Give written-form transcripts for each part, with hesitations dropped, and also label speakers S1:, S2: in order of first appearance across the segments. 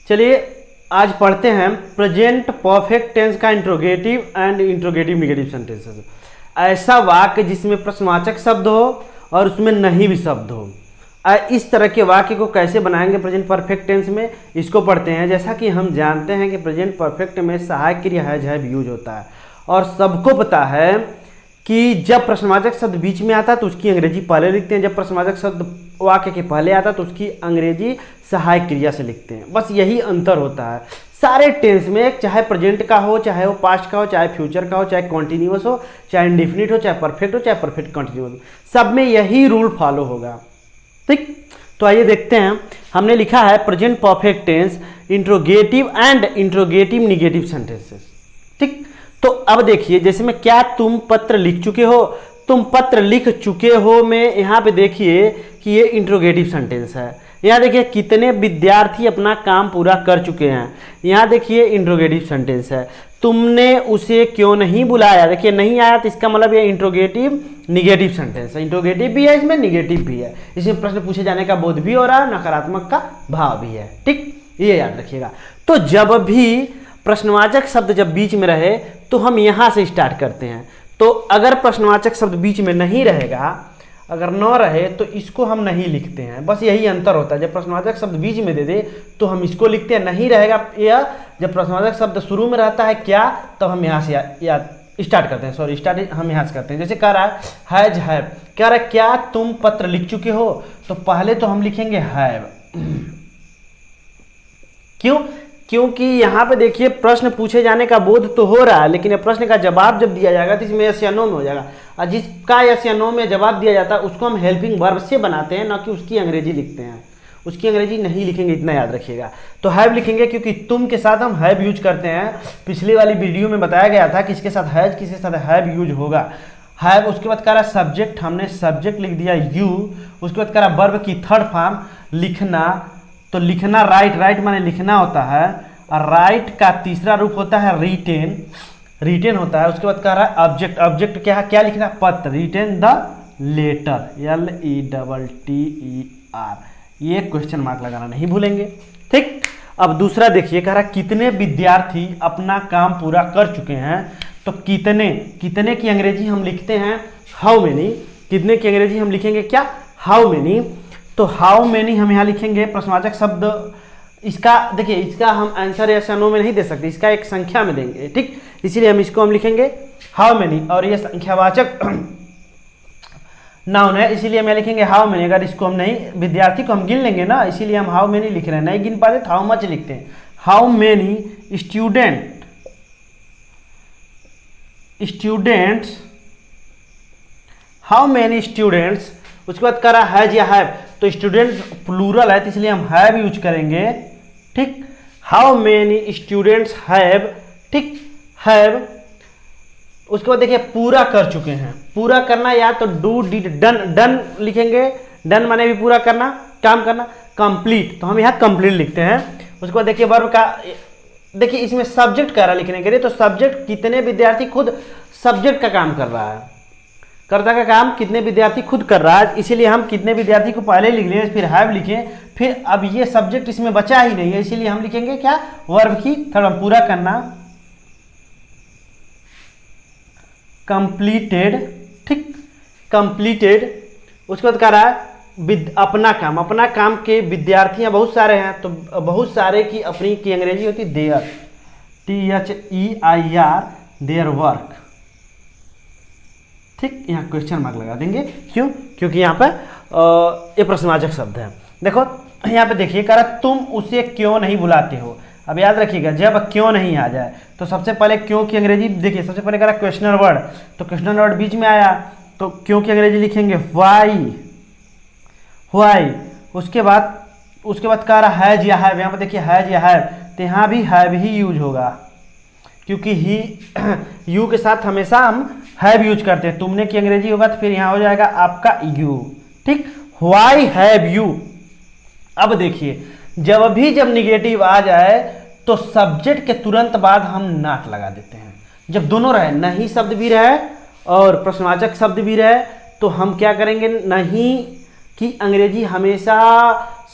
S1: चलिए आज पढ़ते हैं प्रेजेंट परफेक्ट टेंस का interrogative and interrogative negative sentences. ऐसा वाक्य जिसमें प्रश्नवाचक शब्द हो और उसमें नहीं भी शब्द हो, इस तरह के वाक्य को कैसे बनाएंगे प्रेजेंट परफेक्ट टेंस में, इसको पढ़ते हैं। जैसा कि हम जानते हैं कि प्रेजेंट परफेक्ट में सहायक क्रिया हैव यूज होता है और सबको पता है कि जब प्रश्नवाचक शब्द बीच में आता है तो उसकी अंग्रेजी पहले लिखते हैं, जब प्रश्नवाचक शब्द वाक्य के पहले आता है तो उसकी अंग्रेजी सहायक क्रिया से लिखते हैं। बस यही अंतर होता है सारे टेंस में, चाहे प्रेजेंट का हो, चाहे वो पास्ट का हो, चाहे फ्यूचर का हो, चाहे कॉन्टिन्यूअस हो, चाहे इंडेफिनिट हो, चाहे परफेक्ट हो, चाहे परफेक्ट कॉन्टिन्यूअस हो, सब में यही रूल फॉलो होगा। ठीक, तो आइए देखते हैं। हमने लिखा है present perfect tense interrogative and interrogative negative sentences. ठीक, तो अब देखिए, जैसे में क्या तुम पत्र लिख चुके हो, तुम पत्र लिख चुके हो में यहाँ पे देखिए कि ये इंट्रोगेटिव सेंटेंस है। यहाँ देखिए कितने विद्यार्थी अपना काम पूरा कर चुके हैं, यहाँ देखिए इंट्रोगेटिव सेंटेंस है। तुमने उसे क्यों नहीं बुलाया, देखिए नहीं आया तो इसका मतलब ये इंट्रोगेटिव निगेटिव सेंटेंस है। इंट्रोगेटिव भी है इसमें, निगेटिव भी है, इसमें प्रश्न पूछे जाने का बोध भी हो रहा है, नकारात्मक का भाव भी है। ठीक, ये याद रखिएगा। तो जब भी प्रश्नवाचक शब्द जब बीच में रहे तो हम यहाँ से स्टार्ट करते हैं। तो अगर प्रश्नवाचक शब्द बीच में नहीं रहेगा, अगर न रहे तो इसको हम नहीं लिखते हैं। बस यही अंतर होता है। जब प्रश्नवाचक शब्द बीच में दे दे तो हम इसको लिखते हैं, नहीं रहेगा या जब प्रश्नवाचक शब्द शुरू में रहता है क्या, तब हम यहाँ से स्टार्ट करते हैं। सॉरी, स्टार्ट हम यहाँ से करते हैं। जैसे कह रहा है हैव, कह रहा है क्या तुम पत्र लिख चुके हो, तो पहले तो हम लिखेंगे हैव। क्यों? क्योंकि यहाँ पे देखिए प्रश्न पूछे जाने का बोध तो हो रहा है, लेकिन प्रश्न का जवाब जब दिया जाएगा तो इसमें यस या नो में हो जाएगा, और जिसका यस या नो में जवाब दिया जाता है उसको हम हेल्पिंग वर्ब से बनाते हैं, ना कि उसकी अंग्रेजी लिखते हैं। उसकी अंग्रेजी नहीं लिखेंगे, इतना याद रखिएगा। तो हैव लिखेंगे क्योंकि तुम के साथ हम हैव यूज करते हैं। पिछली वाली वीडियो में बताया गया था किसके साथ हैज, किसके साथ हैव यूज होगा। हैव, उसके बाद कह रहा सब्जेक्ट, हमने सब्जेक्ट लिख दिया यू। उसके बाद कह रहा वर्ब की थर्ड फॉर्म लिखना, तो लिखना राइट माने लिखना होता है, और राइट का तीसरा रूप होता है रिटेन होता है। उसके बाद कह रहा है ऑब्जेक्ट क्या लिखना, पत्र, रिटेन द लेटर, LETTER। ये क्वेश्चन मार्क लगाना नहीं भूलेंगे। ठीक, अब दूसरा देखिए, कह रहा है कितने विद्यार्थी अपना काम पूरा कर चुके हैं, तो कितने की अंग्रेजी हम लिखते हैं हाउ मेनी। कितने की अंग्रेजी हम लिखेंगे क्या, हाउ मेनी। तो हाउ मेनी हम यहाँ लिखेंगे प्रश्नवाचक शब्द। इसका देखिए, इसका हम आंसर या नो में नहीं दे सकते, इसका एक संख्या में देंगे। ठीक, इसीलिए हम इसको लिखेंगे हाउ मेनी, और ये संख्यावाचक नाउन है, इसीलिए हम लिखेंगे हाउ मेनी। अगर इसको हम नहीं, विद्यार्थी को हम गिन लेंगे ना, इसीलिए हम हाउ मेनी लिख रहे हैं। नहीं गिन पाते तो हाउ मच लिखते हैं। How many students, how many students. उसके बाद कह रहा हैज या हैव, तो स्टूडेंट प्लूरल है तो इसलिए हम हैव यूज करेंगे। ठीक, हाउ मेनी स्टूडेंट्स हैव, ठीक, हैव। उसके बाद देखिए पूरा कर चुके हैं, पूरा करना या तो डू डिड डन लिखेंगे। डन माने भी पूरा करना, काम करना। कंप्लीट, तो हम यहाँ कंप्लीट लिखते हैं। उसके बाद देखिए वर्ब का, देखिए इसमें सब्जेक्ट कह रहा लिखने के लिए, तो सब्जेक्ट कितने विद्यार्थी, खुद सब्जेक्ट का काम कर रहा है, कर्ता का काम कितने विद्यार्थी खुद कर रहा है, इसीलिए हम कितने विद्यार्थी को पहले लिख लें, फिर हैव लिखें, फिर अब ये सब्जेक्ट इसमें बचा ही नहीं है, इसीलिए हम लिखेंगे क्या, वर्ब की थर्ड, पूरा करना, कंप्लीटेड। ठीक, कंप्लीटेड। उसके बाद कह रहा है अपना काम के विद्यार्थियां बहुत सारे हैं, तो बहुत सारे की अपनी की अंग्रेजी होती है देयर, THEIR, देयर वर्क। ठीक, यहाँ क्वेश्चन मार्क लगा देंगे। क्यों? क्योंकि यहाँ पर ये प्रश्नवाचक शब्द है। देखो यहाँ पे देखिए, कह रहा तुम उसे क्यों नहीं बुलाते हो। अब याद रखिएगा, जब क्यों नहीं आ जाए तो सबसे पहले क्यों की अंग्रेजी देखिए, सबसे पहले कह रहा क्वेश्चनर वर्ड, तो क्वेश्चनर वर्ड बीच में आया तो क्यों की अंग्रेजी लिखेंगे व्हाई। उसके बाद कह रहा हैज या हैव, यहाँ पर देखिए हैज या हैव, तो यहाँ भी हैव ही यूज होगा, क्योंकि ही यू के साथ हमेशा हम हैव यूज करते हैं। तुमने की अंग्रेजी होगा तो फिर यहाँ हो जाएगा आपका यू। ठीक, व्हाई हैव यू। अब देखिए, जब निगेटिव आ जाए तो सब्जेक्ट के तुरंत बाद हम नॉट लगा देते हैं। जब दोनों रहे, नहीं शब्द भी रहे और प्रश्नवाचक शब्द भी रहे, तो हम क्या करेंगे, नहीं की अंग्रेजी हमेशा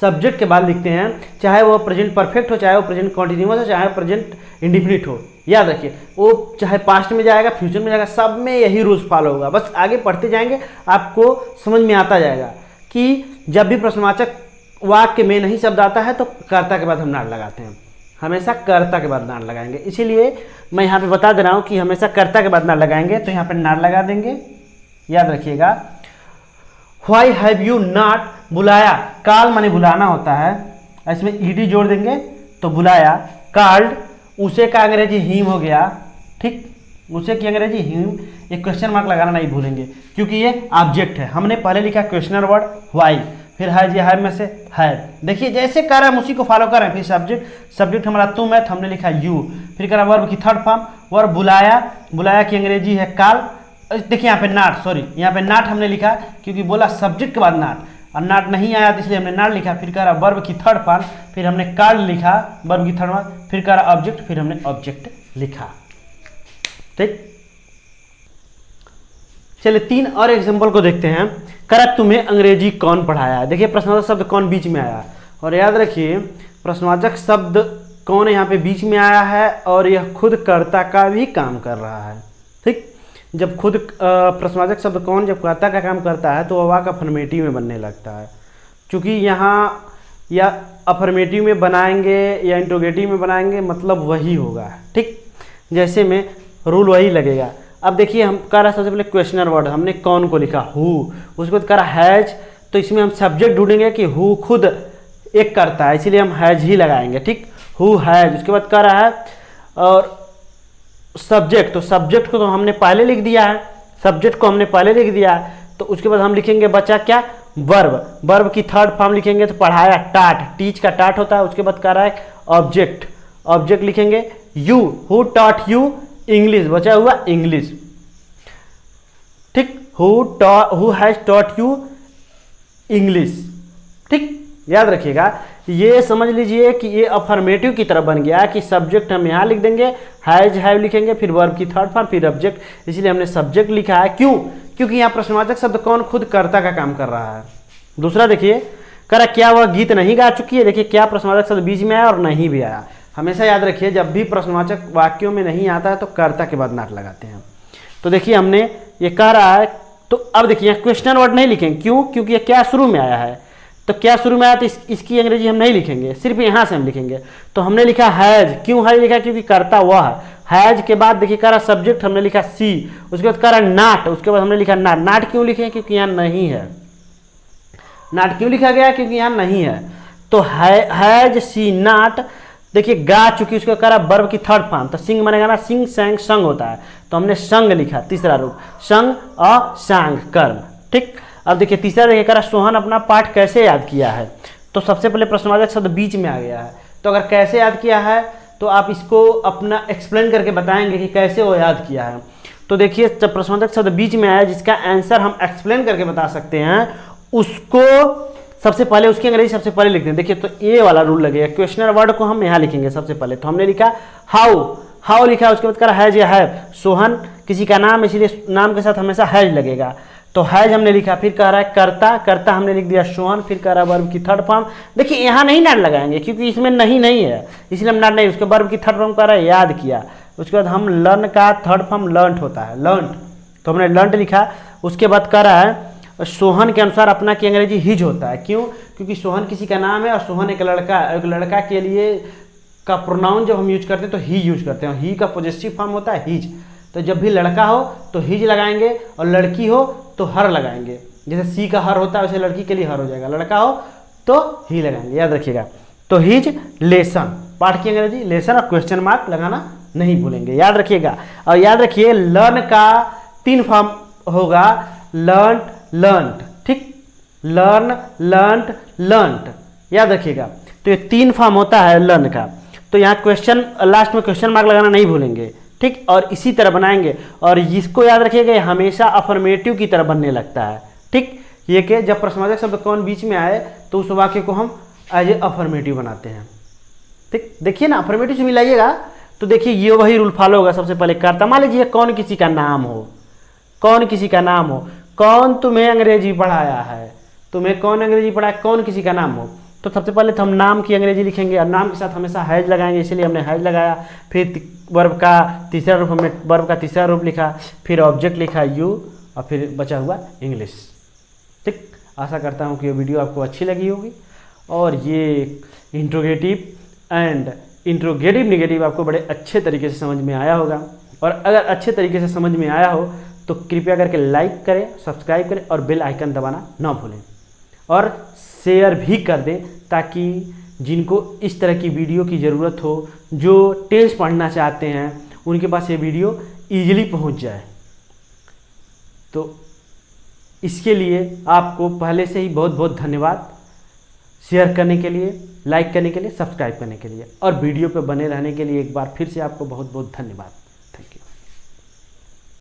S1: सब्जेक्ट के बाद लिखते हैं, चाहे वो प्रेजेंट परफेक्ट हो, चाहे वो प्रेजेंट कॉन्टिन्यूअस हो, चाहे प्रेजेंट इंडिफिनिट हो। याद रखिए, वो चाहे पास्ट में जाएगा, फ्यूचर में जाएगा, सब में यही रूल्स फॉलो होगा। बस आगे पढ़ते जाएंगे, आपको समझ में आता जाएगा कि जब भी प्रश्नवाचक वाक्य में नहीं शब्द आता है तो कर्ता के बाद हम नाट लगाते हैं, हमेशा कर्ता के बाद नाट लगाएंगे। इसीलिए मैं यहाँ पे बता दे रहा हूँ कि हमेशा कर्ता के बाद नाट लगाएंगे, तो यहाँ पे नाट लगा देंगे। याद रखिएगा, व्हाई हैव यू नॉट बुलाया, कॉल माने बुलाना होता है, इसमें ईडी जोड़ देंगे तो बुलाया। कॉल्ड, उसे का अंग्रेजी हिम हो गया, ठीक, उसे की अंग्रेजी हिम, एक क्वेश्चन मार्क लगाना नहीं भूलेंगे क्योंकि ये ऑब्जेक्ट है। हमने पहले लिखा क्वेश्चनर वर्ड व्हाई, फिर है जी है में से है। देखिए जैसे कर रहे हैं उसी को फॉलो कर रहे हैं। फिर सब्जेक्ट हमारा तुम है तो हमने लिखा यू, फिर करा वर्ब की थर्ड फॉर्म, वर्ब बुलाया, बुलाया की अंग्रेजी है कॉल। देखिए यहाँ पे नाट, सॉरी यहाँ पे नाट हमने लिखा क्योंकि बोला सब्जेक्ट के बाद नाट, और नाट नहीं आया तो इसलिए हमने नाट लिखा। फिर करा वर्ब की थर्ड फॉर्म, फिर हमने कॉल लिखा वर्ब की थर्ड फॉर्म, फिर करा ऑब्जेक्ट, फिर हमने ऑब्जेक्ट लिखा। ठीक, चलिए 3 और एग्जांपल को देखते हैं। करा तुम्हें अंग्रेजी कौन पढ़ाया। देखिए प्रश्नवाचक शब्द कौन बीच में आया, और याद रखिए प्रश्नवाचक शब्द कौन यहाँ पे बीच में आया है और यह खुद कर्ता का भी काम कर रहा है। ठीक, जब खुद प्रश्नवाचक शब्द कौन जब कर्ता का काम करता है तो वह वाक्य अफर्मेटिव में बनने लगता है। क्योंकि यहाँ या अफर्मेटिव में बनाएंगे या इंट्रोगेटिव में बनाएंगे मतलब वही होगा। ठीक, जैसे में रूल वही लगेगा। अब देखिए हम कर रहा सबसे पहले क्वेश्चनर वर्ड, हमने कौन को लिखा हु, उसके बाद करा हैज, तो इसमें हम सब्जेक्ट ढूंढेंगे कि हु खुद एक करता है, इसीलिए हम हैज ही लगाएंगे। ठीक, हु हैज, उसके बाद कर रहा है और सब्जेक्ट, तो सब्जेक्ट को तो हमने पहले लिख दिया है, सब्जेक्ट को हमने पहले लिख दिया है, तो उसके बाद हम लिखेंगे बचा क्या, वर्ब, वर्ब की थर्ड फॉर्म लिखेंगे तो पढ़ाया टाट, टीच का टाट होता है। उसके बाद कर रहा है ऑब्जेक्ट, ऑब्जेक्ट लिखेंगे you, who taught you English, बचा हुआ इंग्लिश। ठीक, who has taught you English. ठीक, याद रखिएगा, ये समझ लीजिए कि ये अफर्मेटिव की तरफ बन गया कि सब्जेक्ट हम यहाँ लिख देंगे, हैज हैव लिखेंगे, फिर वर्ब की थर्ड फॉर्म, फिर ऑब्जेक्ट, इसलिए हमने सब्जेक्ट लिखा है। क्यों? क्योंकि यहाँ प्रश्नवाचक शब्द कौन खुद कर्ता का काम कर रहा है। दूसरा देखिए, करा क्या वह गीत नहीं गा चुकी है। देखिए क्या प्रश्नवाचक शब्द बीच में आया और नहीं भी आया। हमेशा याद रखिए जब भी प्रश्नवाचक वाक्यों में नहीं आता है तो कर्ता के बाद नाट लगाते हैं। तो देखिए हमने ये कह रहा है, तो अब देखिए क्वेश्चन वर्ड नहीं लिखेंगे। क्यों? क्योंकि ये क्या शुरू में आया है, तो क्या शुरू में आया तो इसकी अंग्रेजी हम नहीं लिखेंगे, सिर्फ यहाँ से हम लिखेंगे। तो हमने लिखा हैज, क्यों हैज लिखा? क्योंकि कर्ता वह है। हैज के बाद देखिए करा सब्जेक्ट हमने लिखा सी, उसके बाद करा नाट, उसके बाद हमने लिखा नाट। नाट क्यों लिखे? क्योंकि यहाँ नहीं है। नाट क्यों लिखा गया? क्योंकि यहाँ नहीं है। तो हैज सी नाट, देखिए गा चुकी, उसको करा वर्ब की थर्ड फॉर्म, तो सिंग बनेगा ना, सिंग सैंग संग होता है, तो हमने संग लिखा, तीसरा रूप संग अ सांग कर्म। ठीक, अब देखिए तीसरा देखिए करा सोहन अपना पाठ कैसे याद किया है। तो सबसे पहले प्रश्नवाचक शब्द बीच में आ गया है, तो अगर कैसे याद किया है तो आप इसको अपना एक्सप्लेन करके बताएंगे कि कैसे वो याद किया है। तो देखिए जब प्रश्नवाचक शब्द बीच में आया जिसका आंसर हम एक्सप्लेन करके बता सकते हैं, उसको सबसे पहले उसकी अंग्रेजी सबसे पहले लिखते हैं। देखिए तो ए वाला रूल लगेगा, क्वेश्चनर वर्ड को हम यहाँ लिखेंगे सबसे पहले। तो हमने लिखा हाउ, हाउ लिखा, उसके बाद करा हैज या हैव। सोहन किसी का नाम, इसीलिए नाम के साथ हमेशा हैज लगेगा, तो हैज हमने लिखा। फिर कह रहा है कर्ता, कर्ता हमने लिख दिया सोहन, फिर कह रहा है वर्ब की थर्ड फॉर्म। देखिए यहाँ नहीं नाट लगाएंगे क्योंकि इसमें नहीं है, इसलिए हम नाट नहीं, उसके वर्ब की थर्ड फॉर्म कह रहा है याद किया। उसके बाद हम लर्न का थर्ड फॉर्म लर्नट होता है, लर्नट, तो हमने लर्नट लिखा। उसके बाद कह रहा है सोहन के अनुसार अपना की अंग्रेजी हिज होता है। क्यों? क्योंकि सोहन किसी का नाम है और सोहन एक लड़का, एक लड़का के लिए का प्रोनाउन जब हम यूज करते हैं तो ही यूज करते हैं। ही का पॉजिटिव फॉर्म होता है हिज, तो जब भी लड़का हो तो हिज लगाएंगे और लड़की हो तो हर लगाएंगे। जैसे सी का हर होता है वैसे लड़की के लिए हर हो जाएगा, लड़का हो तो ही लगाएंगे, याद रखिएगा। तो हिज लेसन, पाठ की अंग्रेजी लेसन, और क्वेश्चन मार्क लगाना नहीं भूलेंगे, याद रखिएगा। और याद रखिए लर्न का 3 फॉर्म होगा, लर्न लर्नट। ठीक, लर्न लर्नट लर्नट, याद रखिएगा। तो ये 3 फॉर्म होता है लर्न का। तो यहाँ क्वेश्चन लास्ट में क्वेश्चन मार्क लगाना नहीं भूलेंगे। ठीक, और इसी तरह बनाएंगे, और इसको याद रखिएगा ये हमेशा अफर्मेटिव की तरह बनने लगता है। ठीक, ये कि जब प्रश्नवाचक शब्द कौन बीच में आए तो उस वाक्य को हम एज ए अफर्मेटिव बनाते हैं। ठीक, देखिए ना अफर्मेटिव से मिलाइएगा तो देखिए ये वही रूल फॉलो होगा। सबसे पहले कर्ता, मान लीजिए कौन किसी का नाम हो, कौन किसी का नाम हो, कौन तुम्हें अंग्रेजी पढ़ाया है, तुम्हें कौन अंग्रेजी पढ़ाया, कौन किसी का नाम हो, तो सबसे पहले तो हम नाम की अंग्रेजी लिखेंगे और नाम के साथ हमेशा हैज लगाएंगे, इसलिए हमने हैज लगाया। फिर वर्ब का तीसरा रूप, हमने वर्ब का तीसरा रूप लिखा, फिर ऑब्जेक्ट लिखा यू, और फिर बचा हुआ इंग्लिश। ठीक, आशा करता हूँ कि ये वीडियो आपको अच्छी लगी होगी और ये इंट्रोगेटिव एंड इंट्रोगेटिव निगेटिव आपको बड़े अच्छे तरीके से समझ में आया होगा। और अगर अच्छे तरीके से समझ में आया हो तो कृपया करके लाइक करें, सब्सक्राइब करें और बेल आइकन दबाना ना भूलें, और शेयर भी कर दें ताकि जिनको इस तरह की वीडियो की ज़रूरत हो, जो टेंस पढ़ना चाहते हैं, उनके पास ये वीडियो ईजिली पहुंच जाए। तो इसके लिए आपको पहले से ही बहुत बहुत धन्यवाद, शेयर करने के लिए, लाइक करने के लिए, सब्सक्राइब करने के लिए, और वीडियो पे बने रहने के लिए एक बार फिर से आपको बहुत बहुत धन्यवाद।